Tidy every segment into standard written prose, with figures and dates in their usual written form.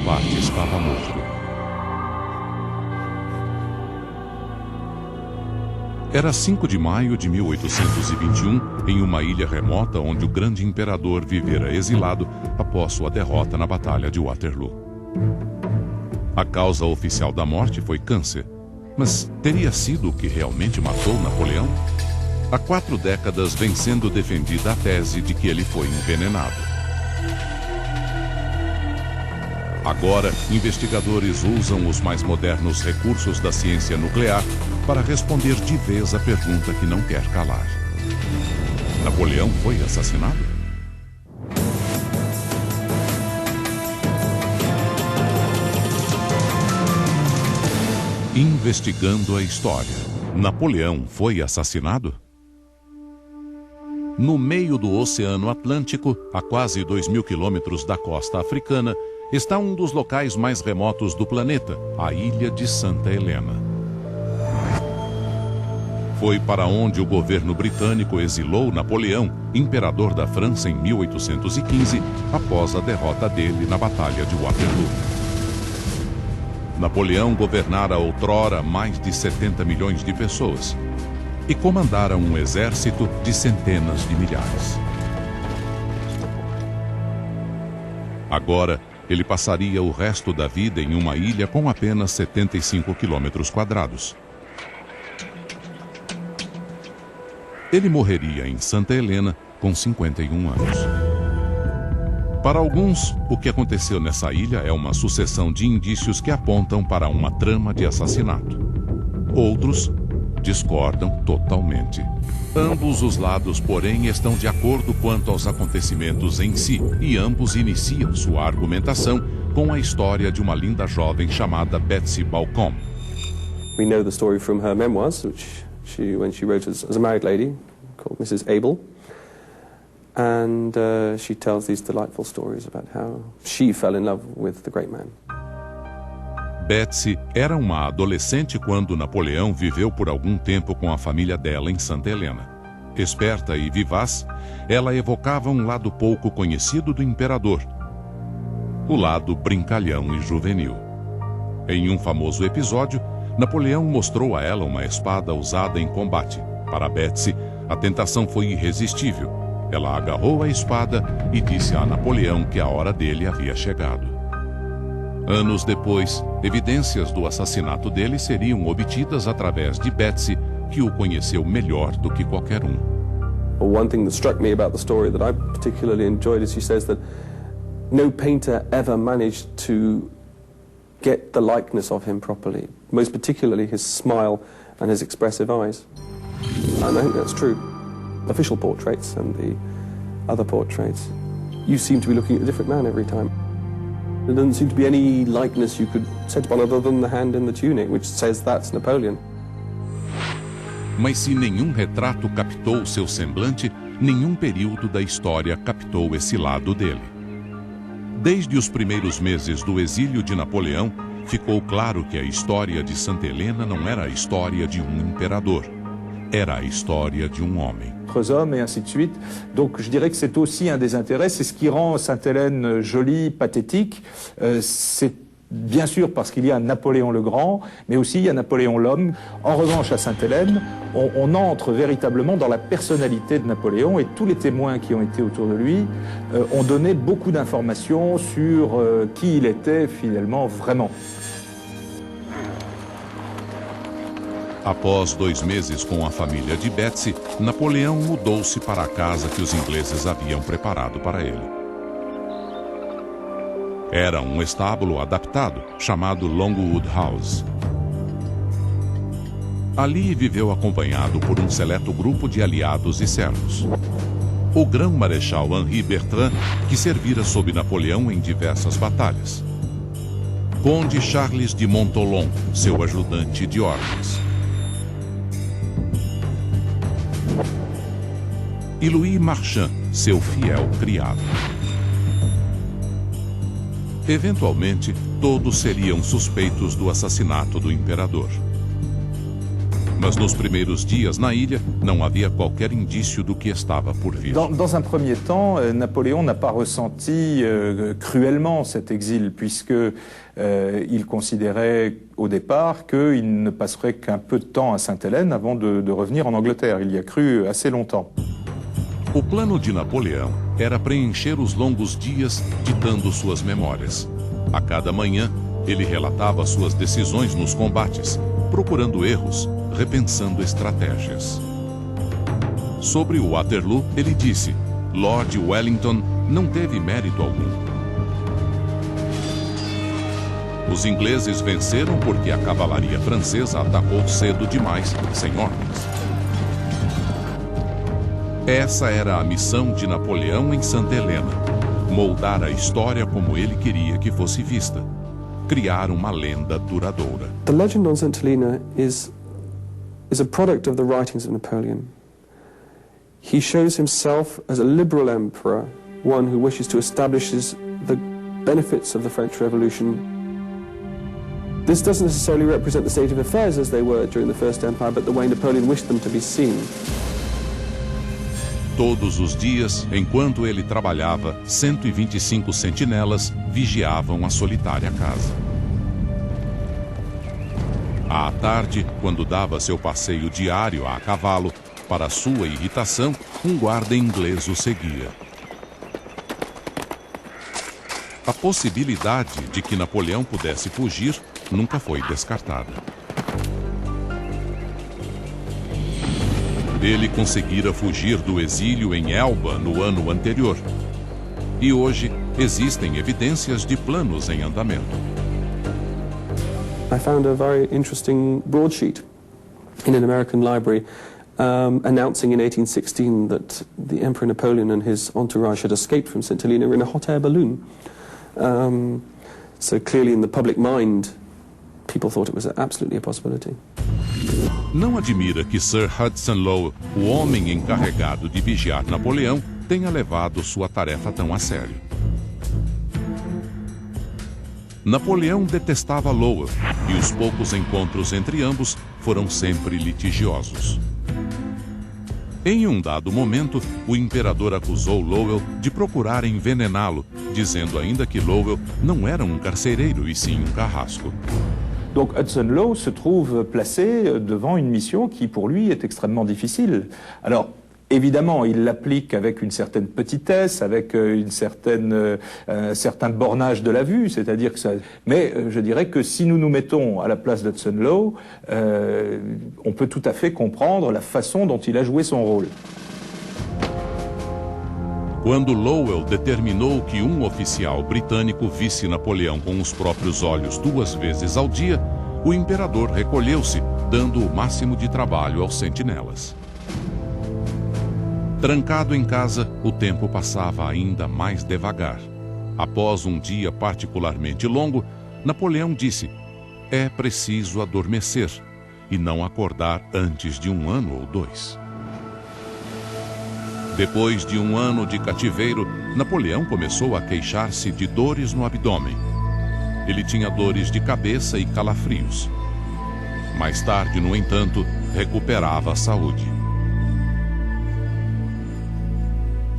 Bonaparte estava morto. Era 5 de maio de 1821, em uma ilha remota onde o grande imperador vivera exilado após sua derrota na Batalha de Waterloo. A causa oficial da morte foi câncer, mas teria sido o que realmente matou Napoleão? Há 4 décadas vem sendo defendida a tese de que ele foi envenenado. Agora, investigadores usam os mais modernos recursos da ciência nuclear para responder de vez a pergunta que não quer calar. Napoleão foi assassinado? Investigando a história. Napoleão foi assassinado? No meio do Oceano Atlântico, a quase 2.000 quilômetros da costa africana, está um dos locais mais remotos do planeta, a ilha de Santa Helena. Foi para onde o governo britânico exilou Napoleão, imperador da França, em 1815, após a derrota dele na Batalha de Waterloo. Napoleão governara outrora mais de 70 milhões de pessoas e comandara um exército de centenas de milhares. Agora, ele passaria o resto da vida em uma ilha com apenas 75 quilômetros quadrados. Ele morreria em Santa Helena com 51 anos. Para alguns, o que aconteceu nessa ilha é uma sucessão de indícios que apontam para uma trama de assassinato. Outros discordam totalmente. Ambos os lados, porém, estão de acordo quanto aos acontecimentos em si, e ambos iniciam sua argumentação com a história de uma linda jovem chamada Betsy Balcombe. We know the story from her memoirs, which when she wrote as a married lady called Mrs. Abel, and she tells these delightful stories about how she fell in love with the great man. Betsy era uma adolescente quando Napoleão viveu por algum tempo com a família dela em Santa Helena. Esperta e vivaz, ela evocava um lado pouco conhecido do imperador, o lado brincalhão e juvenil. Em um famoso episódio, Napoleão mostrou a ela uma espada usada em combate. Para Betsy, a tentação foi irresistível. Ela agarrou a espada e disse a Napoleão que a hora dele havia chegado. Anos depois, evidências do assassinato dele seriam obtidas através de Betsy, que o conheceu melhor do que qualquer um. One thing that struck me about the story that I particularly enjoyed is she says that no painter ever managed to get the likeness of him properly, most particularly his smile and his expressive eyes. And I think that's true. Official portraits and the other portraits, you seem to be looking at a different man every time. There doesn't seem to be any likeness you could set upon other than the hand in the tunic, which says that's Napoleon. Mas se nenhum retrato captou seu semblante, nenhum período da história captou esse lado dele. Desde os primeiros meses do exílio de Napoleão, ficou claro que a história de Santa Helena não era a história de um imperador. Era a história de um homem. Hommes et ainsi de suite. Donc je dirais que c'est aussi un des intérêts, c'est ce qui rend Sainte-Hélène jolie, pathétique. C'est bien sûr parce qu'il y a Napoléon le Grand, mais aussi il y a Napoléon l'homme. En revanche, à Sainte-Hélène, on entre véritablement dans la personnalité de Napoléon, et tous les témoins qui ont été autour de lui ont donné beaucoup d'informations sur qui il était finalement vraiment. Após 2 meses com a família de Betsy, Napoleão mudou-se para a casa que os ingleses haviam preparado para ele. Era um estábulo adaptado, chamado Longwood House. Ali viveu acompanhado por um seleto grupo de aliados e servos. O grão-marechal Henri Bertrand, que servira sob Napoleão em diversas batalhas. Conde Charles de Montholon, seu ajudante de ordens. E Louis Marchand, seu fiel criado. Eventualmente, todos seriam suspeitos do assassinato do imperador. Mas nos primeiros dias na ilha, não havia qualquer indício do que estava por vir. Dans un premier temps, Napoléon n'a pas ressenti cruellement cet exil, puisque il considérait au départ qu'il ne passerait qu'un peu de temps à Sainte-Hélène avant de revenir en Angleterre. Il y a cru assez longtemps. O plano de Napoleão era preencher os longos dias ditando suas memórias. A cada manhã, ele relatava suas decisões nos combates, procurando erros, repensando estratégias. Sobre o Waterloo, ele disse: Lord Wellington não teve mérito algum. Os ingleses venceram porque a cavalaria francesa atacou cedo demais, sem ordens. Essa era a missão de Napoleão em Santa Helena: moldar a história como ele queria que fosse vista, criar uma lenda duradoura. The legend on St. Helena is a product of the writings of Napoleon. He shows himself as a liberal emperor, one who wishes to establish the benefits of the French Revolution. This doesn't necessarily represent the state of affairs as they were during the First Empire, but the way Napoleon wished them to be seen. Todos os dias, enquanto ele trabalhava, 125 sentinelas vigiavam a solitária casa. À tarde, quando dava seu passeio diário a cavalo, para sua irritação, um guarda inglês o seguia. A possibilidade de que Napoleão pudesse fugir nunca foi descartada. Ele conseguira fugir do exílio em Elba no ano anterior. E hoje existem evidências de planos em andamento. I found a very interesting broadsheet in an American library announcing in 1816 that the Emperor Napoleon and his entourage had escaped from St. Helena in a hot air balloon. So clearly in the public mind, people thought it was absolutely a possibility. Não admira que Sir Hudson Lowe, o homem encarregado de vigiar Napoleão, tenha levado sua tarefa tão a sério. Napoleão detestava Lowell e os poucos encontros entre ambos foram sempre litigiosos. Em um dado momento, o imperador acusou Lowell de procurar envenená-lo, dizendo ainda que Lowell não era um carcereiro e sim um carrasco. Donc Hudson Lowe se trouve placé devant une mission qui pour lui est extrêmement difficile. Alors évidemment, il l'applique avec une certaine petitesse, avec un certain bornage de la vue, c'est-à-dire que ça... Mais je dirais que si nous nous mettons à la place d'Hudson Lowe, on peut tout à fait comprendre la façon dont il a joué son rôle. Quando Lowell determinou que um oficial britânico visse Napoleão com os próprios olhos 2 vezes ao dia, o imperador recolheu-se, dando o máximo de trabalho aos sentinelas. Trancado em casa, o tempo passava ainda mais devagar. Após um dia particularmente longo, Napoleão disse: "É preciso adormecer e não acordar antes de 1 ano ou 2. Depois de 1 ano de cativeiro, Napoleão começou a queixar-se de dores no abdômen. Ele tinha dores de cabeça e calafrios. Mais tarde, no entanto, recuperava a saúde.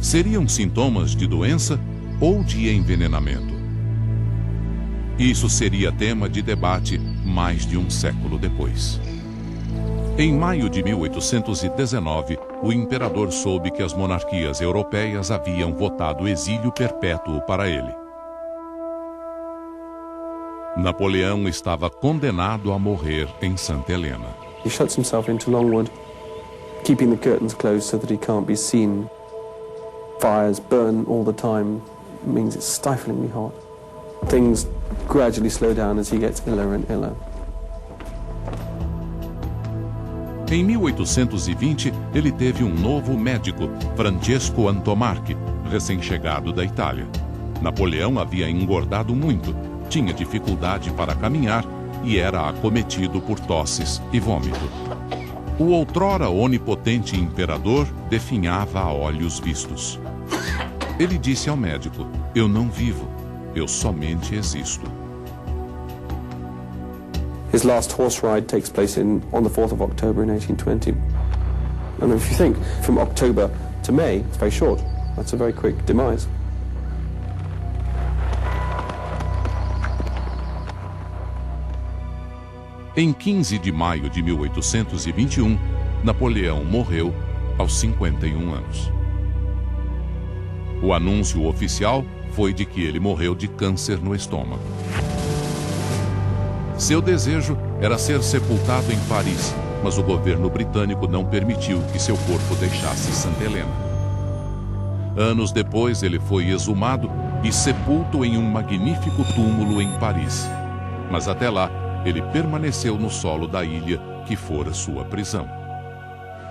Seriam sintomas de doença ou de envenenamento? Isso seria tema de debate mais de um século depois. Em maio de 1819, o imperador soube que as monarquias europeias haviam votado exílio perpétuo para ele. Napoleão estava condenado a morrer em Santa Helena. He shuts himself into Longwood, keeping the curtains closed so that he can't be seen. Fires burn all the time. It means it's stiflingly hot. Things gradually slow down as he gets iller and iller. Em 1820, ele teve um novo médico, Francesco Antomarchi, recém-chegado da Itália. Napoleão havia engordado muito, tinha dificuldade para caminhar e era acometido por tosses e vômito. O outrora onipotente imperador definhava a olhos vistos. Ele disse ao médico: "Eu não vivo, eu somente existo." His last horse ride takes place on the 4th of October in 1820. And if you think, from October to May, it's very short. That's a very quick demise. Em 15 de maio de 1821, Napoleão morreu aos 51 anos. O anúncio oficial foi de que ele morreu de câncer no estômago. Seu desejo era ser sepultado em Paris, mas o governo britânico não permitiu que seu corpo deixasse Santa Helena. Anos depois, ele foi exumado e sepulto em um magnífico túmulo em Paris. Mas até lá, ele permaneceu no solo da ilha que fora sua prisão.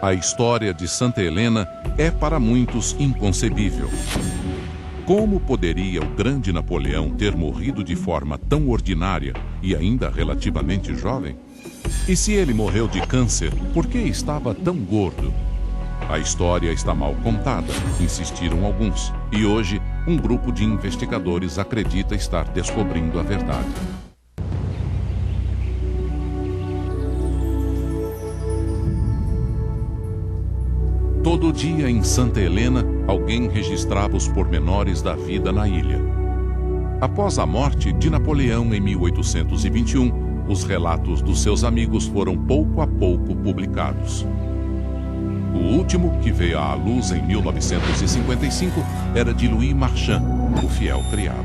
A história de Santa Helena é para muitos inconcebível. Como poderia o grande Napoleão ter morrido de forma tão ordinária e ainda relativamente jovem? E se ele morreu de câncer, por que estava tão gordo? A história está mal contada, insistiram alguns, e hoje um grupo de investigadores acredita estar descobrindo a verdade. Todo dia em Santa Helena, alguém registrava os pormenores da vida na ilha. Após a morte de Napoleão em 1821, os relatos dos seus amigos foram pouco a pouco publicados. O último, que veio à luz em 1955, era de Louis Marchand, o fiel criado.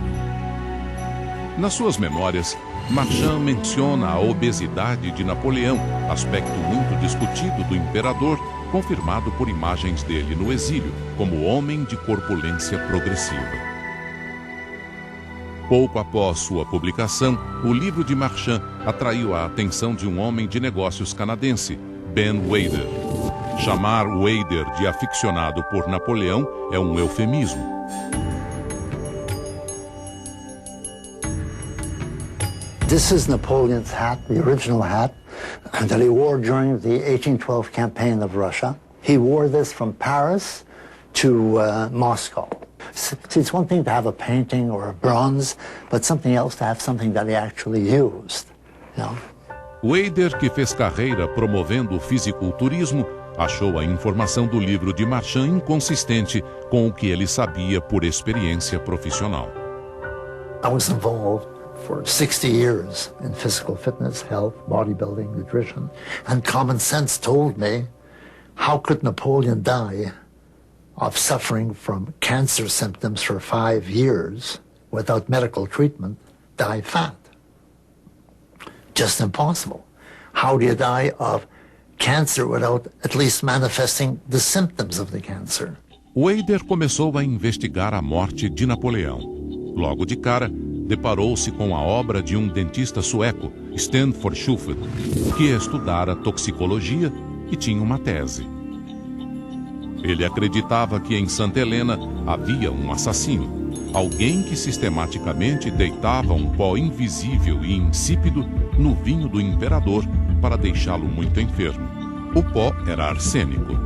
Nas suas memórias, Marchand menciona a obesidade de Napoleão, aspecto muito discutido do imperador, confirmado por imagens dele no exílio, como homem de corpulência progressiva. Pouco após sua publicação, o livro de Marchand atraiu a atenção de um homem de negócios canadense, Ben Wader. Chamar Wader de aficionado por Napoleão é um eufemismo. This is Napoleon's hat, the original hat, that he wore during the 1812 campaign of Russia. He wore this from Paris to Moscow. See, it's one thing to have a painting or a bronze, but something else to have something that he actually used, you know? Wader, que fez carreira promovendo o fisiculturismo, achou a informação do livro de Marchand inconsistente com o que ele sabia por experiência profissional. I was involved for 60 years in physical fitness, health, bodybuilding, nutrition, and common sense told me, how could Napoleon die of suffering from cancer symptoms for 5 years without medical treatment, die fat? Just impossible. How do you die of cancer without at least manifesting the symptoms of the cancer? Wader começou a investigar a morte de Napoleão. Logo de cara, deparou-se com a obra de um dentista sueco, Sten Forschuft, que estudara toxicologia e tinha uma tese. Ele acreditava que em Santa Helena havia um assassino, alguém que sistematicamente deitava um pó invisível e insípido no vinho do imperador para deixá-lo muito enfermo. O pó era arsênico.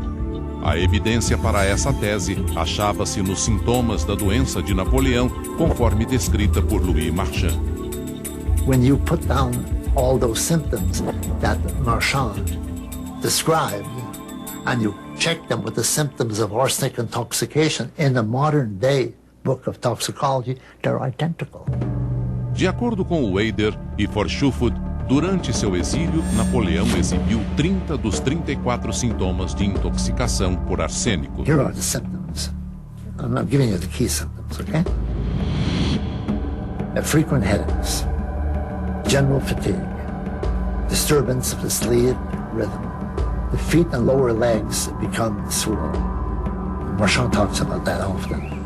A evidência para essa tese achava-se nos sintomas da doença de Napoleão, conforme descrita por Louis Marchand. When you put down all those symptoms that Marchand described, and you check them with the symptoms of arsenic intoxication in the modern day book of toxicology, they're identical. De acordo com Wader e Forschuft, durante seu exílio, Napoleão exibiu 30 dos 34 sintomas de intoxicação por arsênico. Here are the symptoms. I'm giving you the key symptoms, okay? Frequent headaches, general fatigue, disturbance of the sleep rhythm. The feet and lower legs become swollen. Marchand talks about that often.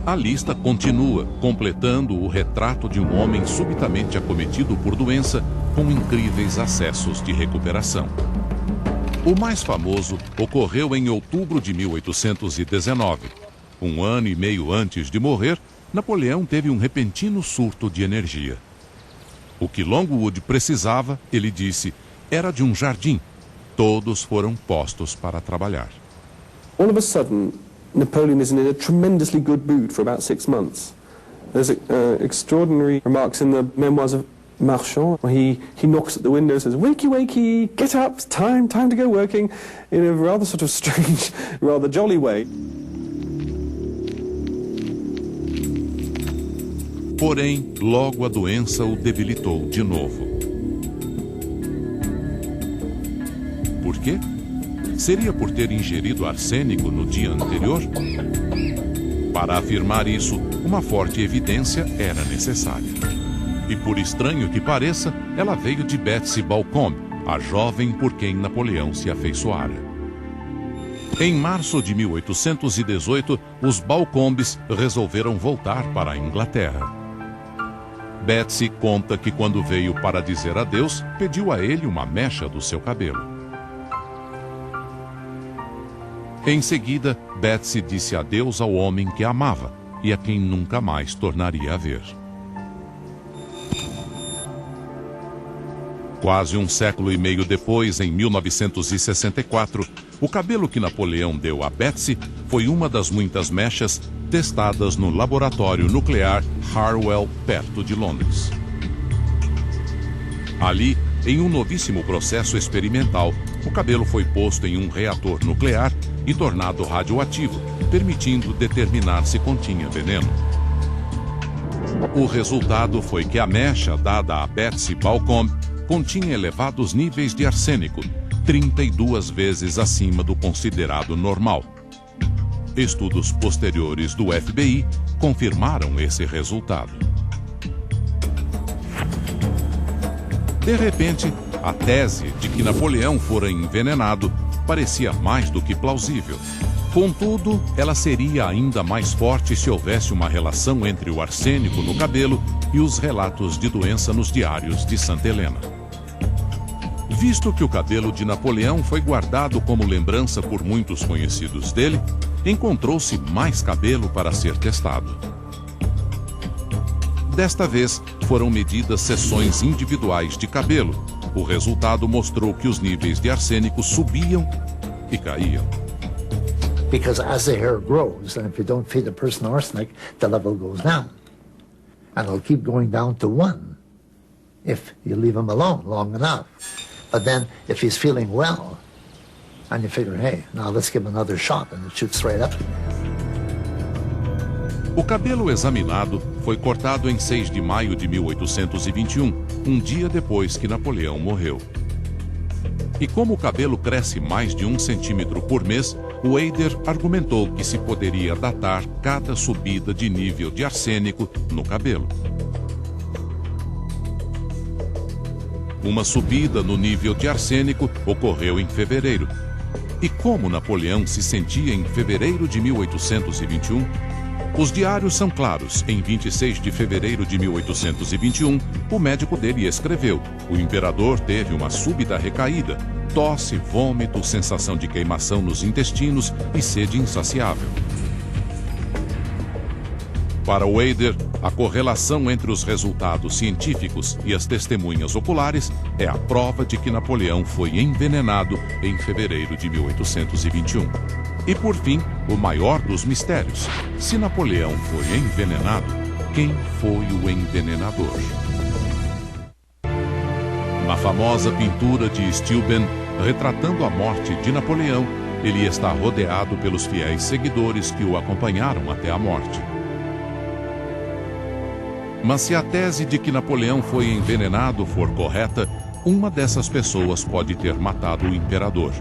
A lista continua, completando o retrato de um homem subitamente acometido por doença com incríveis acessos de recuperação. O mais famoso ocorreu em outubro de 1819. Um ano e meio antes de morrer, Napoleão teve um repentino surto de energia. O que Longwood precisava, ele disse, era de um jardim. Todos foram postos para trabalhar. All of a sudden, Napoleon is in a tremendously good mood for about 6 months. There's extraordinary remarks in the memoirs of Marchand. He knocks at the window, says, "Wakey, wakey, get up, time to go working," in a rather sort of strange, rather jolly way. Porém, logo a doença o debilitou de novo. Por quê? Seria por ter ingerido arsênico no dia anterior? Para afirmar isso, uma forte evidência era necessária. E por estranho que pareça, ela veio de Betsy Balcombe, a jovem por quem Napoleão se afeiçoara. Em março de 1818, os Balcombes resolveram voltar para a Inglaterra. Betsy conta que quando veio para dizer adeus, pediu a ele uma mecha do seu cabelo. Em seguida, Betsy disse adeus ao homem que amava e a quem nunca mais tornaria a ver. Quase um século e meio depois, em 1964, o cabelo que Napoleão deu a Betsy foi uma das muitas mechas testadas no laboratório nuclear Harwell, perto de Londres. Ali, em um novíssimo processo experimental, o cabelo foi posto em um reator nuclear e tornado radioativo, permitindo determinar se continha veneno. O resultado foi que a mecha dada a Betsy Balcombe continha elevados níveis de arsênico, 32 vezes acima do considerado normal. Estudos posteriores do FBI confirmaram esse resultado. De repente, a tese de que Napoleão fora envenenado parecia mais do que plausível. Contudo, ela seria ainda mais forte se houvesse uma relação entre o arsênico no cabelo e os relatos de doença nos diários de Santa Helena. Visto que o cabelo de Napoleão foi guardado como lembrança por muitos conhecidos dele, encontrou-se mais cabelo para ser testado. Desta vez, foram medidas seções individuais de cabelo. O resultado mostrou que os níveis de arsênico subiam e caíam. Because as the hair grows, and if you don't feed a person arsenic, the level goes down. And it'll keep going down to 1 if you leave him alone long enough. But then, if he's feeling well, and you figure, hey, now let's give him another shot, and it shoots right up. O cabelo examinado foi cortado em 6 de maio de 1821, um dia depois que Napoleão morreu. E como o cabelo cresce mais de 1 centímetro por mês, Wader argumentou que se poderia datar cada subida de nível de arsênico no cabelo. Uma subida no nível de arsênico ocorreu em fevereiro. E como Napoleão se sentia em fevereiro de 1821? Os diários são claros. Em 26 de fevereiro de 1821, o médico dele escreveu: o imperador teve uma súbita recaída, tosse, vômito, sensação de queimação nos intestinos e sede insaciável. Para Wader, a correlação entre os resultados científicos e as testemunhas oculares é a prova de que Napoleão foi envenenado em fevereiro de 1821. E por fim, o maior dos mistérios: se Napoleão foi envenenado, quem foi o envenenador? Na famosa pintura de Steuben, retratando a morte de Napoleão, ele está rodeado pelos fiéis seguidores que o acompanharam até a morte. Mas se a tese de que Napoleão foi envenenado for correta, uma dessas pessoas pode ter matado o imperador.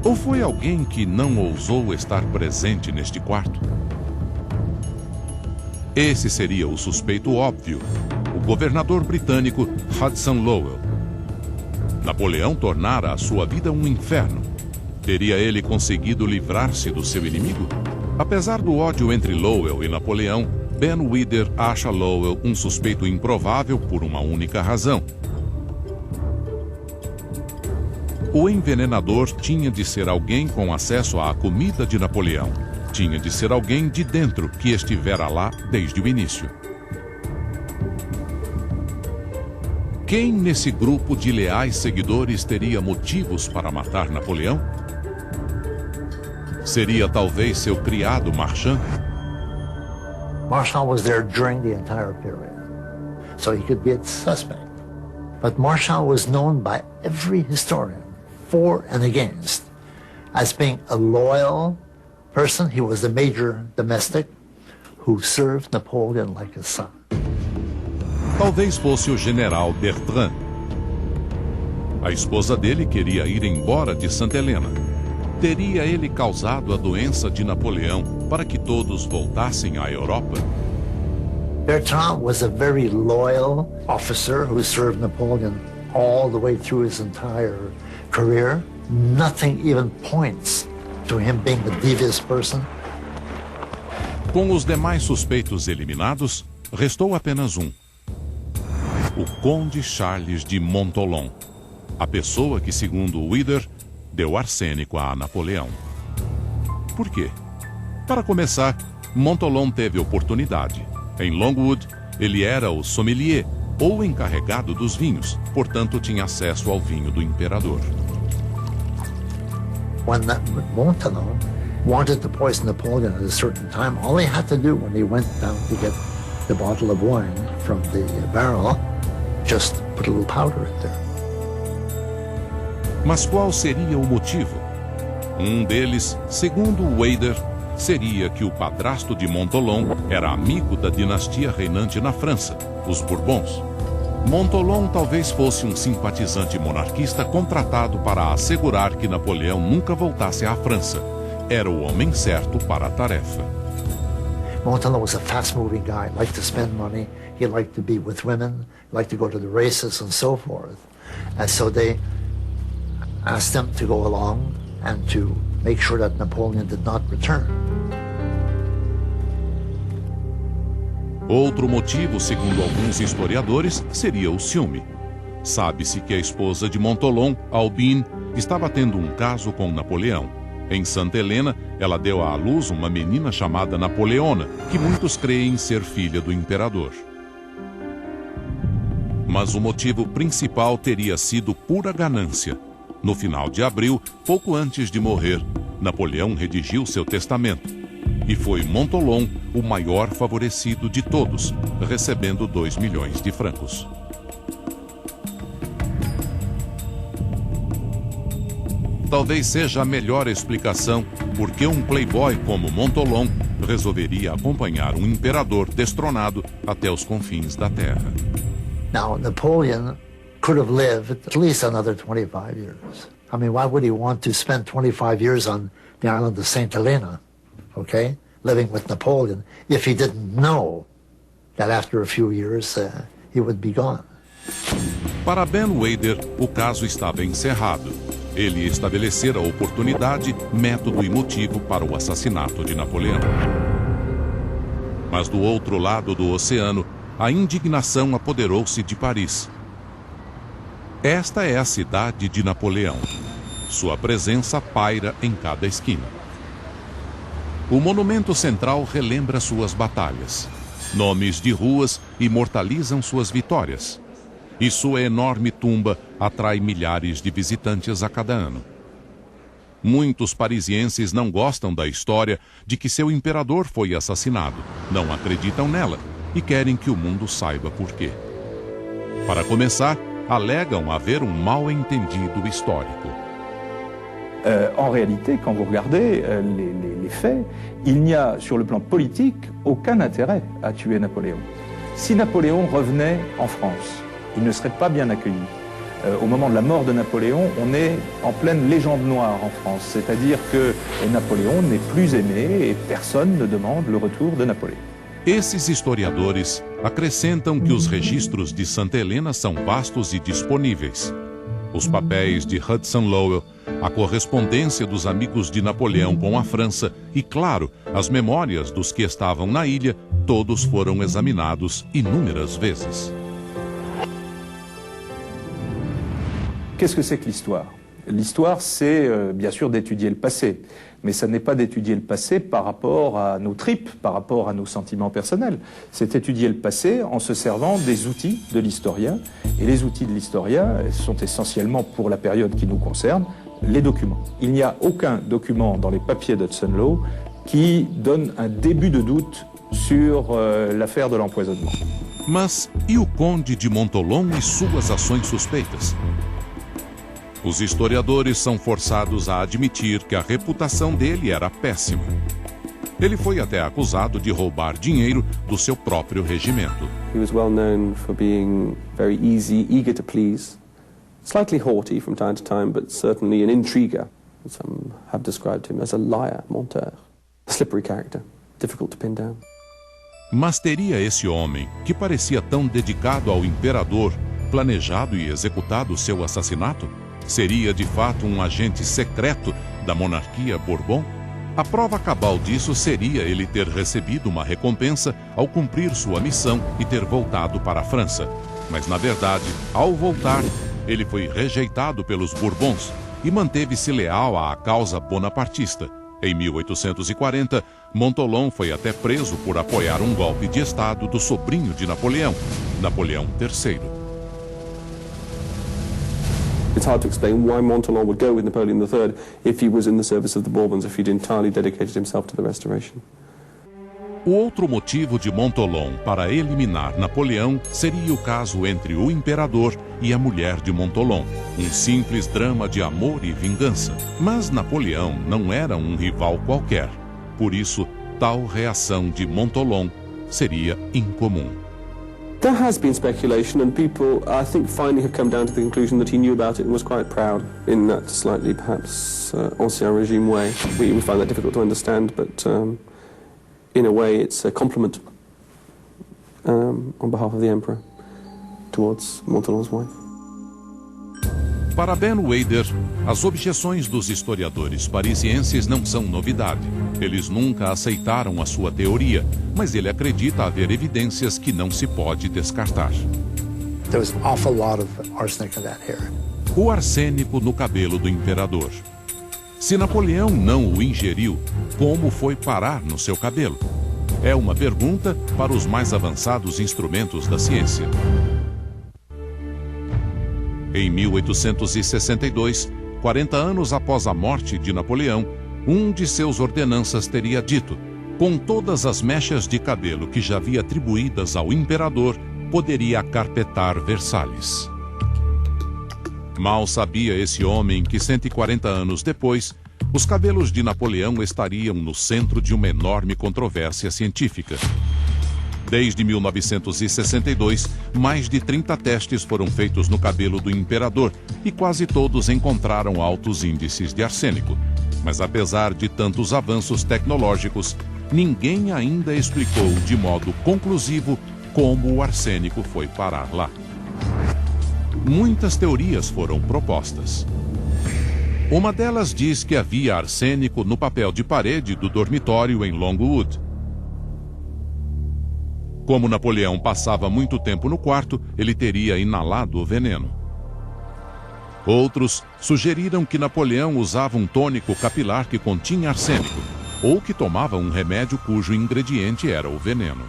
Ou foi alguém que não ousou estar presente neste quarto? Esse seria o suspeito óbvio, o governador britânico Hudson Lowell. Napoleão tornara a sua vida um inferno. Teria ele conseguido livrar-se do seu inimigo? Apesar do ódio entre Lowell e Napoleão, Ben Weider acha Lowell um suspeito improvável por uma única razão. O envenenador tinha de ser alguém com acesso à comida de Napoleão. Tinha de ser alguém de dentro que estivera lá desde o início. Quem nesse grupo de leais seguidores teria motivos para matar Napoleão? Seria talvez seu criado Marchand? Marchand was there during the entire period. so he could be a suspect. But Marshall was known by every historian, for and against, as being a loyal person. He was the major domestic who served Napoleon like a son. Talvez fosse o general Bertrand. A esposa dele queria ir embora de Santa Helena. Teria ele causado a doença de Napoleão para que todos voltassem à Europa? Bertrand was a very loyal officer who served Napoleon all the way through his entire career. Nothing even points to him being a devious person. Com os demais suspeitos eliminados, restou apenas um. O Conde Charles de Montholon, a pessoa que, segundo Wither, deu arsênico a Napoleão. Por quê? Para começar, Montholon teve oportunidade. Em Longwood, ele era o sommelier, ou encarregado dos vinhos, portanto tinha acesso ao vinho do imperador. When Montholon wanted to poison Napoleon at a certain time, all he had to do when he went down to get the bottle of wine from the barrel, just put a little powder in there. Mas qual seria o motivo? Um deles, segundo Wither, seria que o padrasto de Montholon era amigo da dinastia reinante na França, os Bourbons. Montholon talvez fosse um simpatizante monarquista contratado para assegurar que Napoleão nunca voltasse à França. Era o homem certo para a tarefa. Montholon was a fast-moving guy, liked to spend money, he liked to be with women, liked to go to the races and so forth. And so they asked him to go along and to make sure that Napoleon did not return. Outro motivo, segundo alguns historiadores, seria o ciúme. Sabe-se que a esposa de Montholon, Albine, estava tendo um caso com Napoleão. Em Santa Helena, ela deu à luz uma menina chamada Napoleona, que muitos creem ser filha do imperador. Mas o motivo principal teria sido pura ganância. No final de abril, pouco antes de morrer, Napoleão redigiu seu testamento. E foi Montholon o maior favorecido de todos, recebendo 2 milhões de francos. Talvez seja a melhor explicação por que um playboy como Montholon resolveria acompanhar um imperador destronado até os confins da terra. Now, Napoleon could have lived at least another 25 years. I mean, why would he want to spend 25 years on the island of St. Helena, okay, living with Napoleon, if he didn't know that after a few years he would be gone? Para Ben Wither, o caso estava encerrado. Ele estabelecera a oportunidade, método e motivo para o assassinato de Napoleão. Mas do outro lado do oceano, a indignação apoderou-se de Paris. Esta é a cidade de Napoleão. Sua presença paira em cada esquina. O monumento central relembra suas batalhas. Nomes de ruas imortalizam suas vitórias. E sua enorme tumba atrai milhares de visitantes a cada ano. Muitos parisienses não gostam da história de que seu imperador foi assassinado, não acreditam nela e querem que o mundo saiba por quê. Para começar, alegam haver um mal-entendido histórico. En réalité, quand vous regardez les faits, il n'y a, sur le plan politique, aucun intérêt à tuer Napoléon. Si Napoléon revenait en France, il ne serait pas bien accueilli. Au moment de la mort de Napoléon, on est en pleine légende noire en France, c'est-à-dire que Napoléon n'est plus aimé et personne ne demande le retour de Napoléon. Esses historiadores acrescentam que os registros de Santa Helena são vastos e disponíveis. Os papéis de Hudson Lowe, a correspondência dos amigos de Napoleão com a França e, claro, as memórias dos que estavam na ilha, todos foram examinados inúmeras vezes. Qu'est-ce que c'est que l'histoire? L'histoire, c'est bien sûr d'étudier le passé, mais ça n'est pas d'étudier le passé par rapport à nos tripes, par rapport à nos sentiments personnels. C'est étudier le passé en se servant des outils de l'historien, et les outils de l'historien sont essentiellement, pour la période qui nous concerne, les documents. Il n'y a aucun document dans les papiers d'Hudson Lowe qui donne un début de doute sur l'affaire de l'empoisonnement. Mas e o Conde de Montholon e suas ações suspeitas? Os historiadores são forçados a admitir que a reputação dele era péssima. Ele foi até acusado de roubar dinheiro do seu próprio regimento. He was well known for being very easy, eager to please, slightly haughty from time to time, but certainly an intriguer. Some have described him as a liar, menteur. A slippery character, difficult to pin down. Mas teria esse homem, que parecia tão dedicado ao imperador, planejado e executado seu assassinato? Seria de fato um agente secreto da monarquia Bourbon? A prova cabal disso seria ele ter recebido uma recompensa ao cumprir sua missão e ter voltado para a França. Mas, na verdade, ao voltar, ele foi rejeitado pelos Bourbons e manteve-se leal à causa bonapartista. Em 1840, Montholon foi até preso por apoiar um golpe de Estado do sobrinho de Napoleão, Napoleão III. It's hard to explain why Montholon would go with Napoleon III if he was in the service of the Bourbons, if he'd entirely dedicated himself to the Restoration. O outro motivo de Montholon para eliminar Napoleão seria o caso entre o imperador e a mulher de Montholon, um simples drama de amor e vingança. Mas Napoleão não era um rival qualquer, por isso tal reação de Montholon seria incomum. There has been speculation, and people, I think, finally have come down to the conclusion that he knew about it and was quite proud in that slightly, perhaps, ancien regime way. We find that difficult to understand, but in a way it's a compliment on behalf of the Emperor towards Montholon's wife. Para Ben Weider, as objeções dos historiadores parisienses não são novidade. Eles nunca aceitaram a sua teoria, mas ele acredita haver evidências que não se pode descartar. There was an awful lot of arsenic in that hair. O arsênico no cabelo do imperador. Se Napoleão não o ingeriu, como foi parar no seu cabelo? É uma pergunta para os mais avançados instrumentos da ciência. Em 1862, 40 anos após a morte de Napoleão, um de seus ordenanças teria dito: com todas as mechas de cabelo que já havia atribuídas ao imperador, poderia carpetar Versalhes. Mal sabia esse homem que 140 anos depois, os cabelos de Napoleão estariam no centro de uma enorme controvérsia científica. Desde 1962, mais de 30 testes foram feitos no cabelo do imperador e quase todos encontraram altos índices de arsênico. Mas apesar de tantos avanços tecnológicos, ninguém ainda explicou de modo conclusivo como o arsênico foi parar lá. Muitas teorias foram propostas. Uma delas diz que havia arsênico no papel de parede do dormitório em Longwood. Como Napoleão passava muito tempo no quarto, ele teria inalado o veneno. Outros sugeriram que Napoleão usava um tônico capilar que continha arsênico, ou que tomava um remédio cujo ingrediente era o veneno.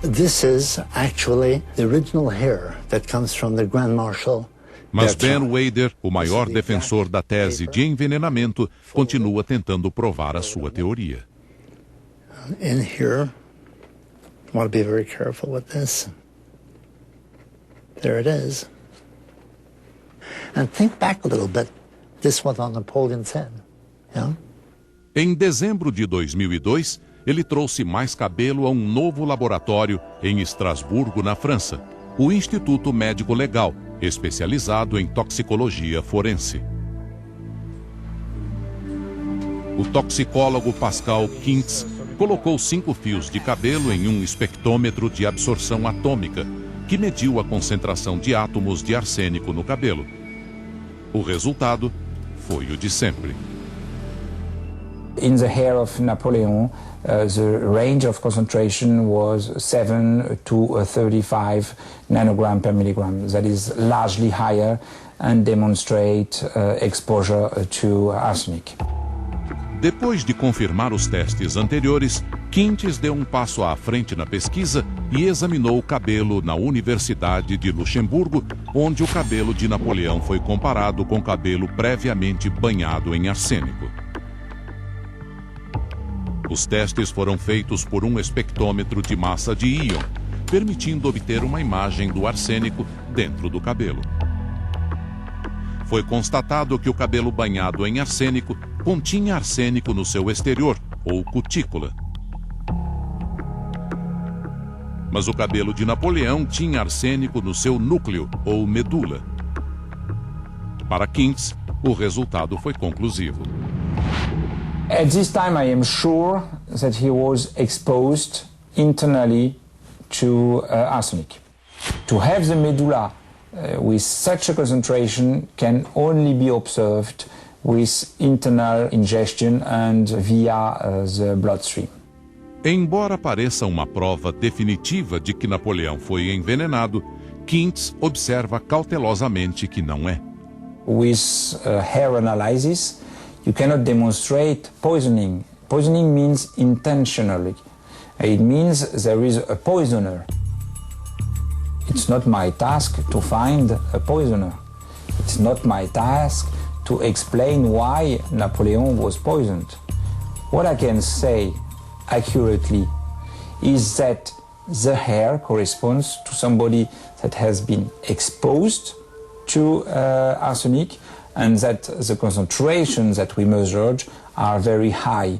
This is actually the original hair that comes from the Grand Marshal. Mas Ben Weider, o maior defensor da tese de envenenamento, continua tentando provar a sua teoria. In here, I want to be very careful with this. There it is. And think back a little bit. This was on Napoleon's head. Yeah? Em dezembro de 2002, ele trouxe mais cabelo a um novo laboratório em Estrasburgo, na França, o Instituto Médico Legal, especializado em toxicologia forense. O toxicólogo Pascal Kintz colocou 5 fios de cabelo em um espectrômetro de absorção atômica, que mediu a concentração de átomos de arsênico no cabelo. O resultado foi o de sempre. In the hair of Napoleon, the range of concentration was 7 to 35 nanogram per milligram. That is largely higher and demonstrate exposure to arsenic. Depois de confirmar os testes anteriores, Kintz deu um passo à frente na pesquisa e examinou o cabelo na Universidade de Luxemburgo, onde o cabelo de Napoleão foi comparado com cabelo previamente banhado em arsênico. Os testes foram feitos por um espectrômetro de massa de íon, permitindo obter uma imagem do arsênico dentro do cabelo. Foi constatado que o cabelo banhado em arsênico continha arsênico no seu exterior, ou cutícula. Mas o cabelo de Napoleão tinha arsênico no seu núcleo, ou medula. Para Kintz, o resultado foi conclusivo. At this time, I am sure that he was exposed internally to arsenic. To have the medulla with such a concentration can only be observed with internal ingestion and via the bloodstream. Embora pareça uma prova definitiva de que Napoleão foi envenenado, Kintz observa cautelosamente que não é. With hair analysis, you cannot demonstrate poisoning. Poisoning means intentionally. It means there is a poisoner. It's not my task to find a poisoner. It's not my task to explain why Napoleon was poisoned. What I can say accurately is that the hair corresponds to somebody that has been exposed to arsenic and that the concentrations that we measured are very high.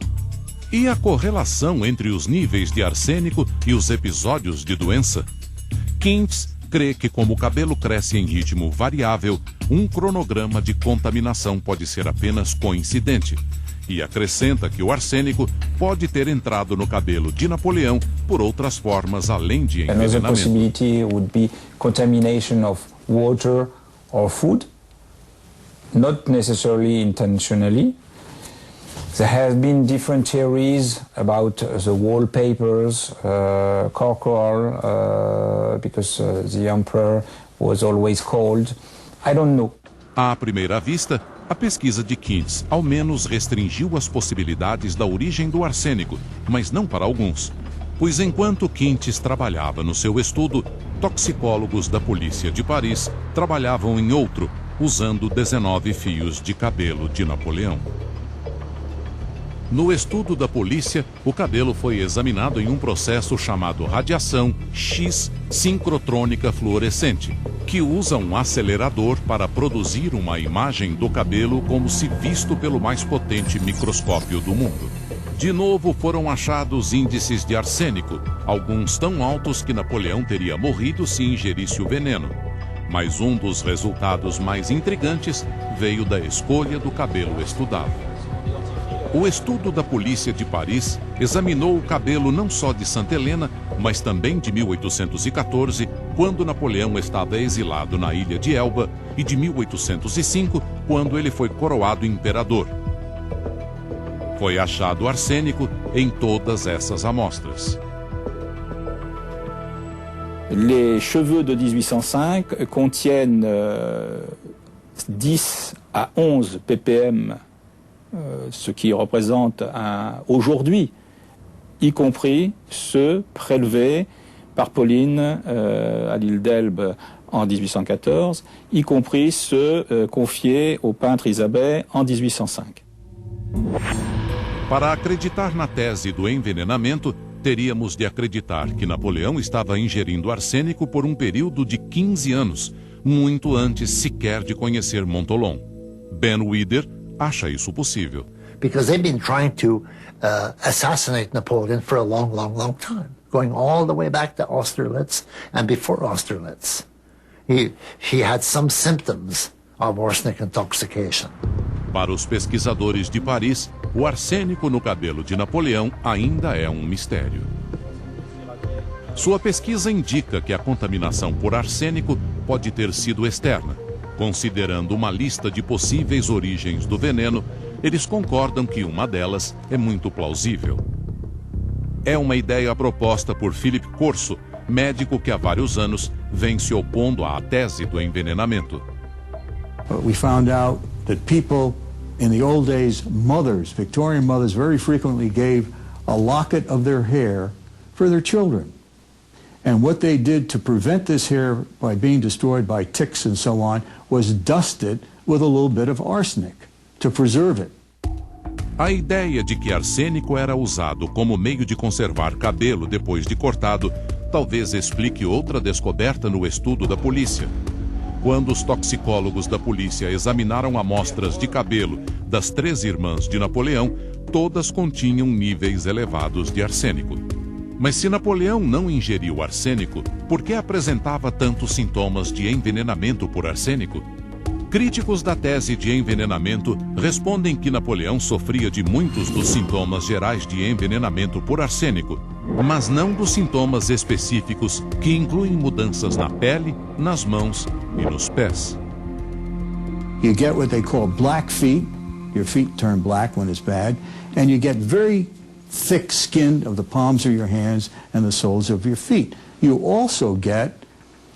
E a correlação entre os níveis de arsênico e os episódios de doença? Kintz crê que, como o cabelo cresce em ritmo variável, um cronograma de contaminação pode ser apenas coincidente. E acrescenta que o arsênico pode ter entrado no cabelo de Napoleão por outras formas além de envenenamento. Another possibility would be contamination of water or food, not necessarily intentionally. There have been different theories about the wallpapers, cork because the emperor was always cold. I don't know. À primeira vista, a pesquisa de Kintz ao menos restringiu as possibilidades da origem do arsênico, mas não para alguns. Pois enquanto Kintz trabalhava no seu estudo, toxicólogos da polícia de Paris trabalhavam em outro, usando 19 fios de cabelo de Napoleão. No estudo da polícia, o cabelo foi examinado em um processo chamado radiação X sincrotrônica fluorescente, que usa um acelerador para produzir uma imagem do cabelo como se visto pelo mais potente microscópio do mundo. De novo foram achados índices de arsênico, alguns tão altos que Napoleão teria morrido se ingerisse o veneno. Mas um dos resultados mais intrigantes veio da escolha do cabelo estudado. O estudo da polícia de Paris examinou o cabelo não só de Santa Helena, mas também de 1814, quando Napoleão estava exilado na ilha de Elba, e de 1805, quando ele foi coroado imperador. Foi achado arsênico em todas essas amostras. Les cheveux de 1805 contiennent 10 à 11 ppm, ce qui représente aujourd'hui, y compris ceux prélevés par Pauline à l'île d'Elbe en 1814, y compris ceux confiés au peintre Isabey en 1805. Para acreditar na tese do envenenamento, teríamos de acreditar que Napoleão estava ingerindo arsênico por um período de 15 anos, muito antes sequer de conhecer Montholon. Ben Weider acha isso possível. Because they've been trying to assassinate Napoleon for a long, long, long time, going all the way back to Austerlitz and before Austerlitz. He had some symptoms of arsenic intoxication. Para os pesquisadores de Paris, o arsênico no cabelo de Napoleão ainda é um mistério. Sua pesquisa indica que a contaminação por arsênico pode ter sido externa. Considerando uma lista de possíveis origens do veneno, eles concordam que uma delas é muito plausível. É uma ideia proposta por Philip Corso, médico que há vários anos vem se opondo à tese do envenenamento. We found out that people in the old days, mothers, Victorian mothers, very frequently gave a locket of their hair for their children. And what they did to prevent this hair by being destroyed by ticks and so on was dust it with a little bit of arsenic to preserve it. A ideia de que arsênico era usado como meio de conservar cabelo depois de cortado talvez explique outra descoberta no estudo da polícia. Quando os toxicólogos da polícia examinaram amostras de cabelo das 3 irmãs de Napoleão, todas continham níveis elevados de arsênico. Mas se Napoleão não ingeriu arsênico, por que apresentava tantos sintomas de envenenamento por arsênico? Críticos da tese de envenenamento respondem que Napoleão sofria de muitos dos sintomas gerais de envenenamento por arsênico, mas não dos sintomas específicos que incluem mudanças na pele, nas mãos e nos pés. You get what they call black feet. Your feet turn black when it's bad, and you get very thick skin of the palms of your hands and the soles of your feet. You also get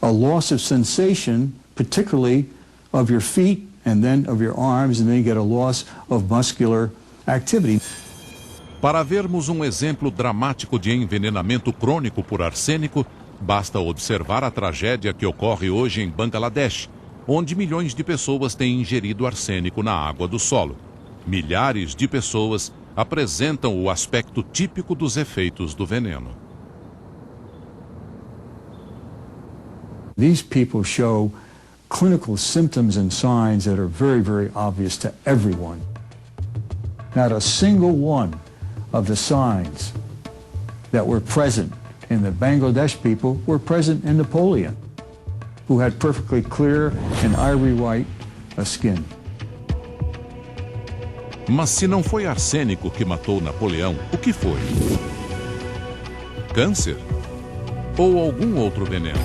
a loss of sensation, particularly of your feet and then of your arms, and then you get a loss of muscular activity. Para vermos um exemplo dramático de envenenamento crônico por arsênico, basta observar a tragédia que ocorre hoje em Bangladesh, onde milhões de pessoas têm ingerido arsênico na água do solo. Milhares de pessoas apresentam o aspecto típico dos efeitos do veneno. These people show clinical symptoms and signs that are very, very obvious to everyone. Not a single one of the signs that were present in the Bangladesh people were present in Napoleon, who had perfectly clear and ivory white skin. Mas se não foi arsênico que matou Napoleão, o que foi? Câncer? Ou algum outro veneno?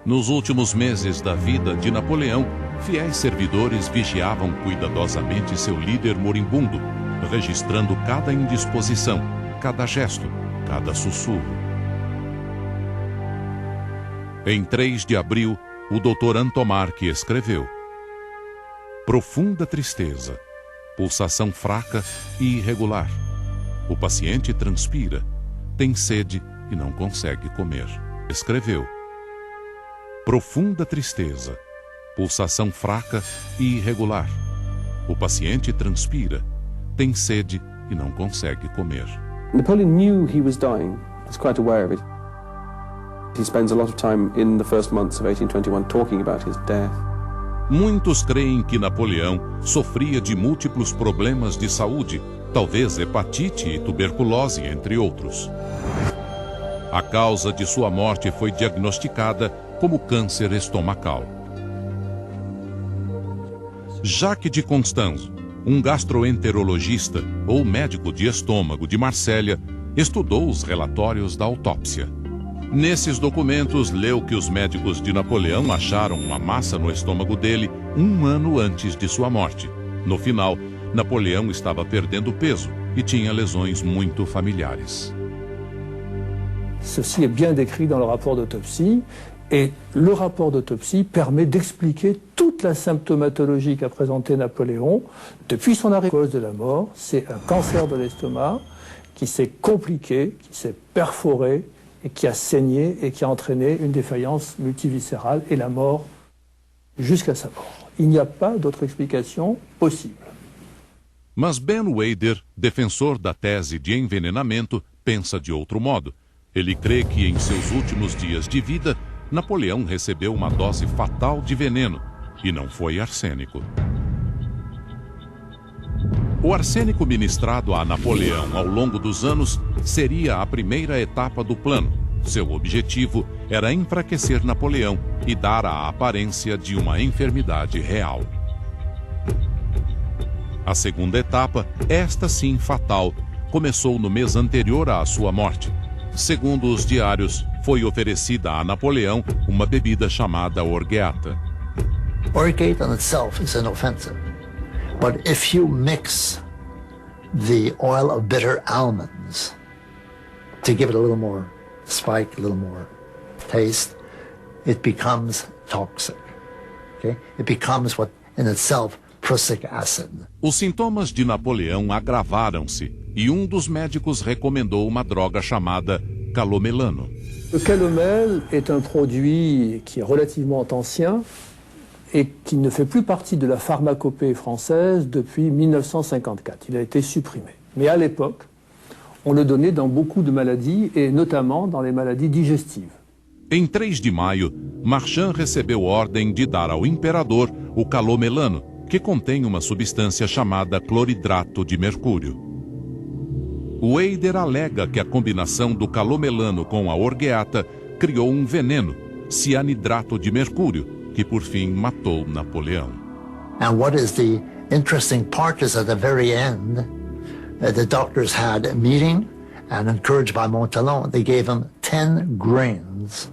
Nos últimos meses da vida de Napoleão, fiéis servidores vigiavam cuidadosamente seu líder moribundo, registrando cada indisposição, cada gesto, cada sussurro. Em 3 de abril, o Dr. Antomarchi escreveu: profunda tristeza, pulsação fraca e irregular. O paciente transpira, tem sede e não consegue comer. Escreveu: profunda tristeza, pulsação fraca e irregular. O paciente transpira, tem sede e não consegue comer. Napoleon knew he was dying. He's quite aware of it. He spends a lot of time in the first months of 1821 talking about his death. Muitos creem que Napoleão sofria de múltiplos problemas de saúde, talvez hepatite e tuberculose, entre outros. A causa de sua morte foi diagnosticada como câncer estomacal. Jacques de Constanzo, um gastroenterologista ou médico de estômago de Marsella, estudou os relatórios da autópsia. Nesses documentos, leu que os médicos de Napoleão acharam uma massa no estômago dele 1 ano antes de sua morte. No final, Napoleão estava perdendo peso e tinha lesões muito familiares. Ceci est bien décrit dans le rapport d'autopsie. Et le rapport d'autopsie permet d'expliquer toute la symptomatologie qu'a présentée Napoléon depuis son arrêt. La cause de la mort, c'est un cancer de l'estomac qui s'est compliqué, qui s'est perforé et qui a saigné et qui a entraîné une défaillance multiviscérale et la mort jusqu'à sa mort. Il n'y a pas d'autre explication possible. Mas Ben Weider, defensor da tese de envenenamento, pensa de outro modo. Ele crê que em seus últimos dias de vida, Napoleão recebeu uma dose fatal de veneno, e não foi arsênico. O arsênico ministrado a Napoleão ao longo dos anos seria a primeira etapa do plano. Seu objetivo era enfraquecer Napoleão e dar a aparência de uma enfermidade real. A segunda etapa, esta sim fatal, começou no mês anterior à sua morte. Segundo os diários, foi oferecida a Napoleão uma bebida chamada orgeata. Orgeat in itself is inoffensive, but if you mix the oil of bitter almonds to give it a little more spike, a little more taste, it becomes toxic. Okay? It becomes what in itself prussic acid. Os sintomas de Napoleão agravaram-se e dos médicos recomendou uma droga chamada calomelano. Le calomel est un produit qui est relativement ancien et qui ne fait plus partie de la pharmacopée française depuis 1954. Il a été supprimé. Mais à l'époque, on le donnait dans beaucoup de maladies et notamment dans les maladies digestives. Em 3 de maio, Marchand recebeu ordem de dar ao imperador o calomelano, que contém uma substância chamada cloridrato de mercúrio. O Eider alega que a combinação do calomelano com a orgeata criou um veneno, cianidrato de mercúrio, que por fim matou Napoleão. And what is the interesting part is at the very end, the doctors had a meeting and encouraged by Montalon, they gave him 10 grains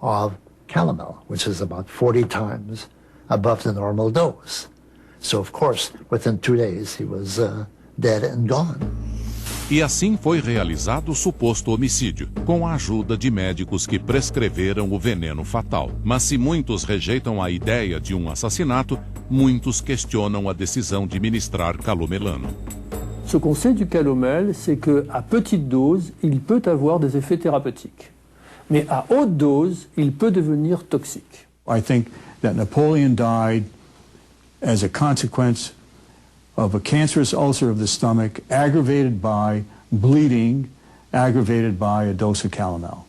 of calomel, which is about 40 times above the normal dose. So of course, within 2 days, he was dead and gone. E assim foi realizado o suposto homicídio, com a ajuda de médicos que prescreveram o veneno fatal. Mas se muitos rejeitam a ideia de um assassinato, muitos questionam a decisão de ministrar calomelano. Ce qu'on sait du calomel, c'est qu'à petite dose, il peut avoir des effets thérapeutiques. Mais à haute dose, il peut devenir toxique. I think that Napoleon died as a consequence of a cancerous ulcer of the stomach aggravated by bleeding, aggravated by a dose of calomel.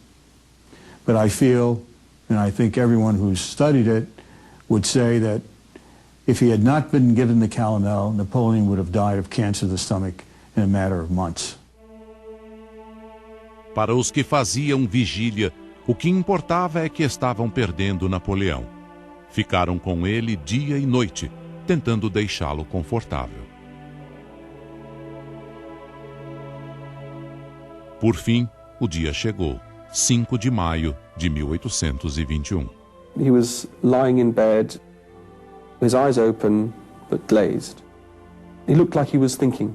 But I feel, and I think everyone who's studied it would say that if he had not been given the calomel, Napoleon would have died of cancer of the stomach in a matter of months. Para os que faziam vigília, o que importava é que estavam perdendo Napoleão. Ficaram com ele dia e noite, tentando deixá-lo confortável. Por fim, o dia chegou, 5 de maio de 1821. He was lying in bed, his eyes open but glazed. He looked like he was thinking.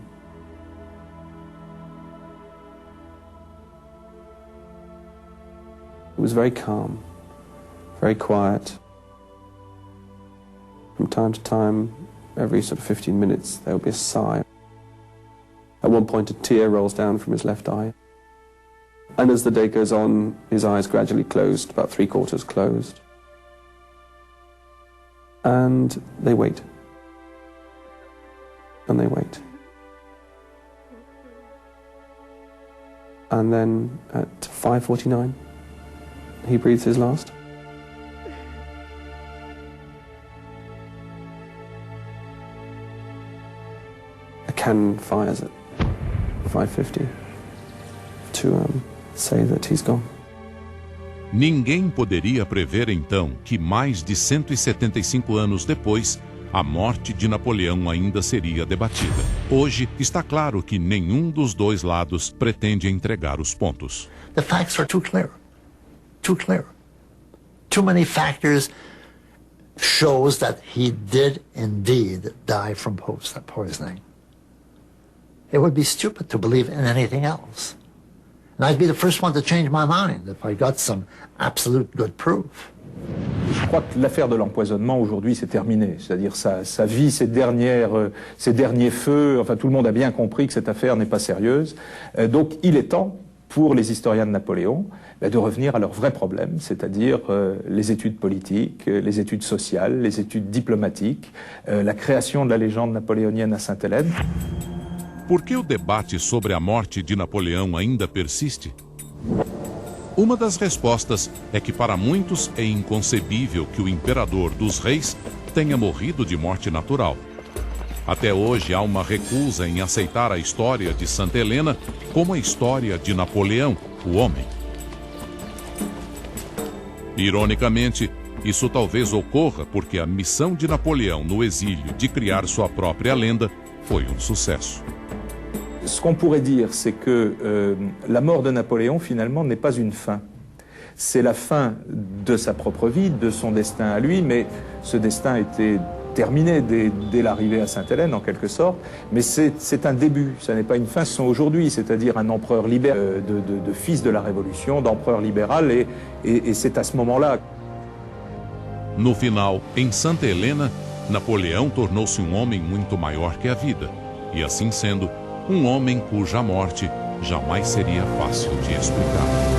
It was very calm, very quiet. From time to time, every sort of 15 minutes, there would be a sigh. At one point, a tear rolls down from his left eye. And as the day goes on, his eyes gradually closed, about 3/4 closed. And they wait. And they wait. And then at 5:49, he breathes his last. A cannon fires at 5:50 to say that he's gone. Ninguém poderia prever então que mais de 175 anos depois, a morte de Napoleão ainda seria debatida. Hoje está claro que nenhum dos dois lados pretende entregar os pontos. The facts are too clear. Too clear. Too many factors shows that he did indeed die from poisoning. It would be stupid to believe in anything else. And I'd be the first one to change my mind if I got some absolute good proof. Je crois que l'affaire de l'empoisonnement aujourd'hui c'est terminé, c'est-à-dire ça vit ses derniers feux, enfin tout le monde a bien compris que cette affaire n'est pas sérieuse. Donc il est temps pour les historiens de Napoléon de revenir à leurs vrais problèmes, c'est-à-dire les études politiques, les études sociales, les études diplomatiques, la création de la légende napoléonienne à Sainte-Hélène. Por que o debate sobre a morte de Napoleão ainda persiste? Uma das respostas é que para muitos é inconcebível que o imperador dos reis tenha morrido de morte natural. Até hoje há uma recusa em aceitar a história de Santa Helena como a história de Napoleão, o homem. Ironicamente, isso talvez ocorra porque a missão de Napoleão no exílio de criar sua própria lenda foi um sucesso. Ce qu'on pourrait dire, c'est que la mort de Napoléon, finalement, n'est pas une fin. C'est la fin de sa propre vie, de son destin à lui, mais ce destin était terminé dès l'arrivée à Sainte-Hélène, en quelque sorte. Mais c'est un début, ça n'est pas une fin. Ce sont aujourd'hui, c'est-à-dire un empereur libéral, de fils de la Révolution, d'empereur libéral, et c'est à ce moment-là. No final, em Santa Helena, Napoleão tornou-se um homem muito maior que a vida, e assim sendo, um homem cuja morte jamais seria fácil de explicar.